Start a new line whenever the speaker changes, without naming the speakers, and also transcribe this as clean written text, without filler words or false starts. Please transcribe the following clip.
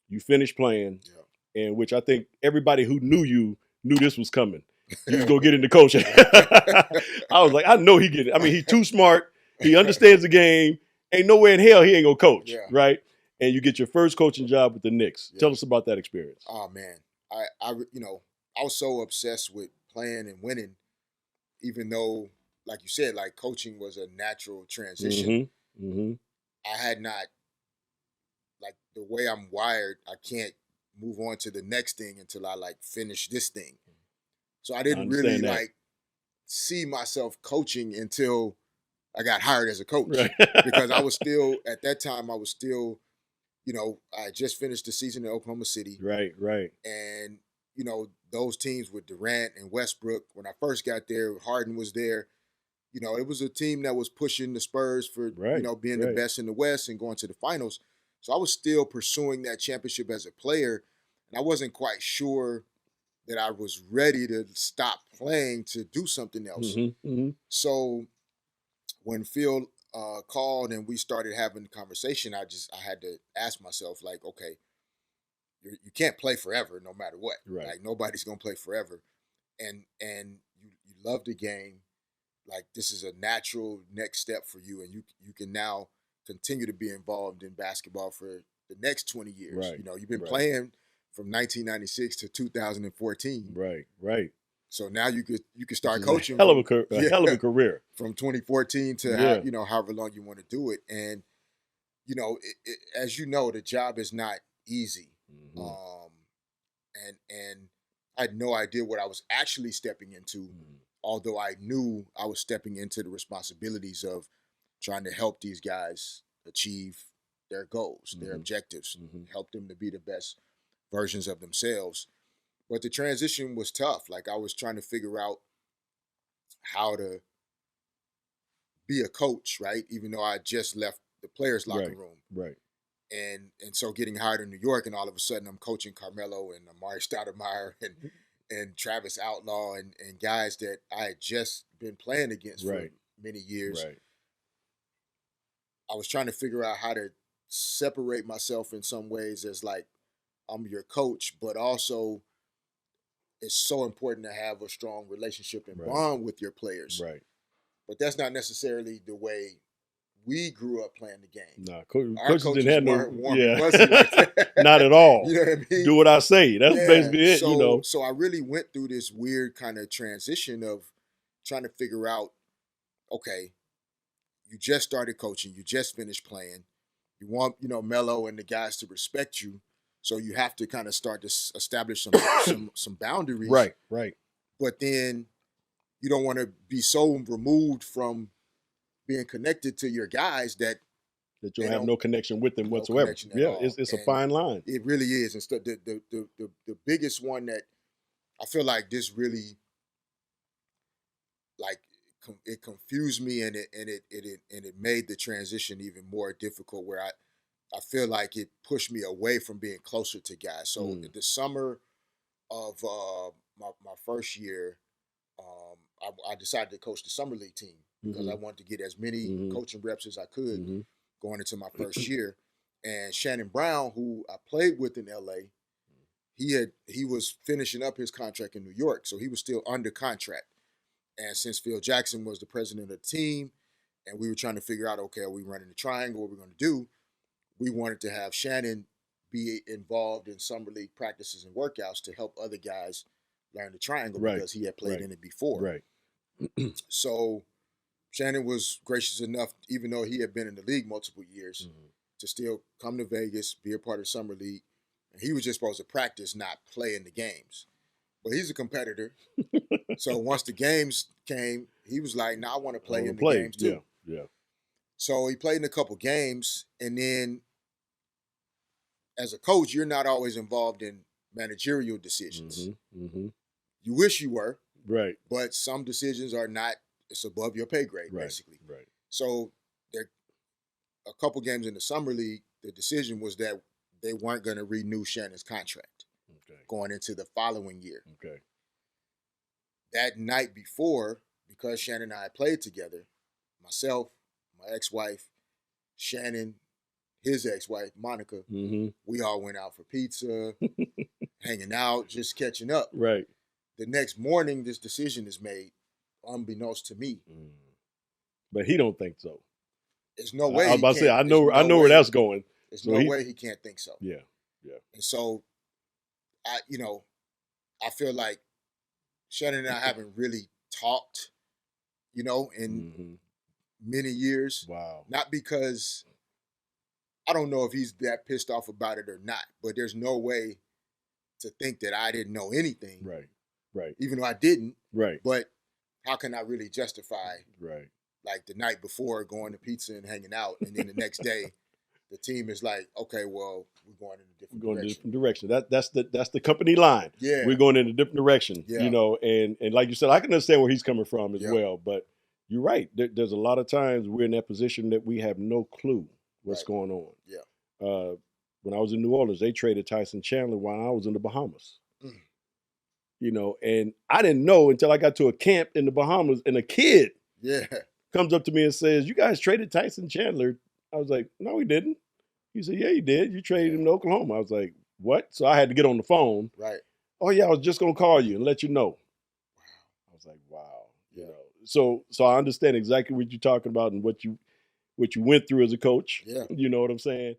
You finished playing, and which I think everybody who knew you knew this was coming. You was gonna get into coaching. I was like, I know he get it. I mean, he's too smart. He understands the game. Ain't nowhere in hell he ain't gonna coach, right? And you get your first coaching job with the Knicks. Tell us about that experience.
Oh man, I was so obsessed with playing and winning, even though, like you said, like coaching was a natural transition. I had not, like the way I'm wired, I can't move on to the next thing until I like finish this thing. So I didn't really like see myself coaching until I got hired as a coach, because I was still, at that time, I was still, I just finished the season in Oklahoma City.
Right.
And, those teams with Durant and Westbrook, when I first got there, Harden was there. It was a team that was pushing the Spurs for, being the best in the West and going to the finals. So I was still pursuing that championship as a player. And I wasn't quite sure that I was ready to stop playing to do something else. So when Phil called and we started having the conversation, I had to ask myself, like, okay, you can't play forever no matter what. Like nobody's gonna play forever. And you love the game. Like this is a natural next step for you, and you can now continue to be involved in basketball for the next 20 years. You've been playing from 1996 to 2014.
Right.
So now you could start coaching.
Hell of a career
from 2014 to however long you want to do it. And as you know, the job is not easy. And I had no idea what I was actually stepping into, although I knew I was stepping into the responsibilities of trying to help these guys achieve their goals, their objectives, help them to be the best versions of themselves. But the transition was tough. Like I was trying to figure out how to be a coach, right? Even though I just left the players' locker room.
Right.
And so getting hired in New York, and all of a sudden I'm coaching Carmelo and Amari Stoudemire and Travis Outlaw and guys that I had just been playing against for many years. I was trying to figure out how to separate myself in some ways as like I'm your coach, but also it's so important to have a strong relationship and bond with your players. But that's not necessarily the way we grew up playing the game.
No, coaches didn't have no warm and fuzzy like that. Not at all.
You know what I mean?
Do what I say. That's basically it.
So I really went through this weird kind of transition of trying to figure out, okay, you just started coaching, you just finished playing, you want Melo and the guys to respect you, so you have to kind of start to establish some boundaries.
Right.
But then you don't want to be so removed from being connected to your guys that
you have no connection with them whatsoever. It's a fine line.
It really is. And the biggest one that I feel like this really, like, it confused me, and it made the transition even more difficult, where I feel like it pushed me away from being closer to guys. So the summer of my first year, I decided to coach the summer league team because I wanted to get as many coaching reps as I could going into my first year. And Shannon Brown, who I played with in LA, he was finishing up his contract in New York, so he was still under contract. And since Phil Jackson was the president of the team, and we were trying to figure out, okay, are we running the triangle? What we're going to do? We wanted to have Shannon be involved in summer league practices and workouts to help other guys learn the triangle because he had played in it before. So Shannon was gracious enough, even though he had been in the league multiple years, to still come to Vegas, be a part of summer league. And he was just supposed to practice, not play in the games. But he's a competitor. So once the games came, he was like, I want to play in the games too.
Yeah.
So he played in a couple games, and then as a coach, you're not always involved in managerial decisions. You wish you were.
Right.
But some decisions are not, it's above your pay grade, basically.
Right.
So there, a couple games in the summer league, the decision was that they weren't going to renew Shannon's contract going into the following year. That night before, because Shannon and I played together, myself, my ex-wife, Shannon, his ex-wife, Monica, we all went out for pizza, hanging out, just catching up.
Right.
The next morning, this decision is made, unbeknownst to me.
But he don't think so.
There's no way.
I was about to say, I know where that's going.
There's no way he can't think so.
Yeah.
And so, I feel like Shannon and I haven't really talked, in many years.
Wow.
Not because I don't know if he's that pissed off about it or not, but there's no way to think that I didn't know anything.
Right.
Even though I didn't.
Right.
But how can I really justify like the night before going to pizza and hanging out, and then the next day the team is like, okay, well, we're going in a different direction.
That's the company line.
Yeah.
We're going in a different direction.
Yeah.
And like you said, I can understand where he's coming from as well. But you're right. There's a lot of times we're in that position that we have no clue what's going on.
Yeah.
When I was in New Orleans, they traded Tyson Chandler while I was in the Bahamas. And I didn't know until I got to a camp in the Bahamas, and a kid comes up to me and says, "You guys traded Tyson Chandler?" I was like, "No, we didn't." He said, "Yeah, you did. You traded him to Oklahoma." I was like, "What?" So I had to get on the phone.
Right.
"Oh yeah, I was just gonna call you and let you know." Wow. I was like, "Wow." So I understand exactly what you're talking about and what you went through as a coach.
Yeah.
You know what I'm saying?